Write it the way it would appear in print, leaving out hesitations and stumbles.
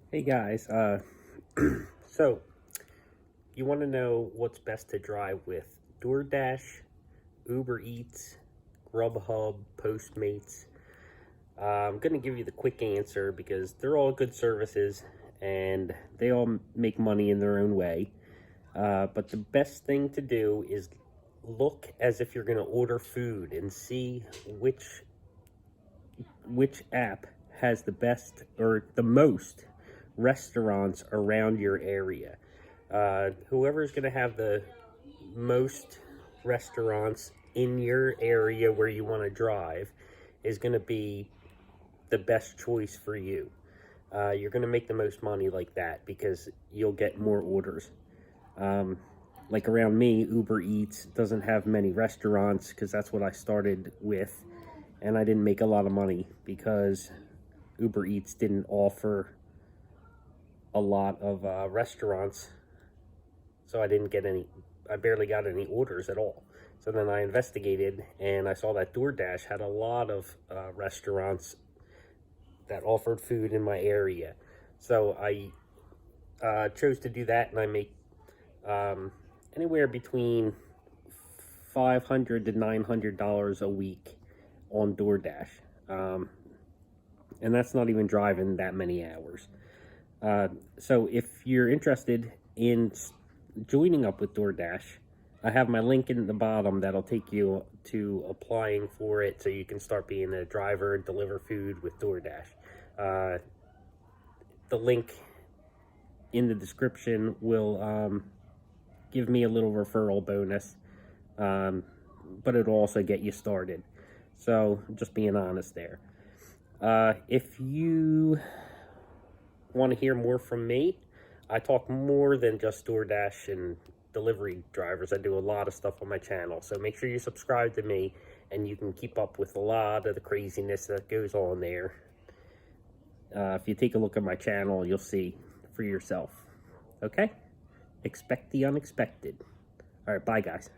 Hey guys, so you want to know what's best to drive with DoorDash, Ubereats, Grubhub, Postmates? I'm going to give you the quick answer because they're all good services and they all make money in their own way. But the best thing to do is look as if you're going to order food and see which app has the best or the most restaurants around your area. Whoever's going to have the most restaurants in your area where you want to drive is going to be the best choice for you. You're going to make the most money like that because you'll get more orders. Like around me, Uber Eats doesn't have many restaurants because that's what I started with, and I didn't make a lot of money because Uber Eats didn't offer a lot of restaurants, so I barely got any orders at all. So then I investigated and I saw that DoorDash had a lot of restaurants that offered food in my area. So I chose to do that, and I make anywhere between $500 to $900 a week on DoorDash. And that's not even driving that many hours. So if you're interested in joining up with DoorDash, I have my link in the bottom that'll take you to applying for it so you can start being a driver and deliver food with DoorDash. The link in the description will give me a little referral bonus, but it'll also get you started. So just being honest there. If you want to hear more from me, I talk more than just DoorDash and delivery drivers. I do a lot of stuff on my channel, so make sure you subscribe to me and you can keep up with a lot of the craziness that goes on there. If you take a look at my channel, you'll see for yourself. Okay? Expect the unexpected. All right, bye guys.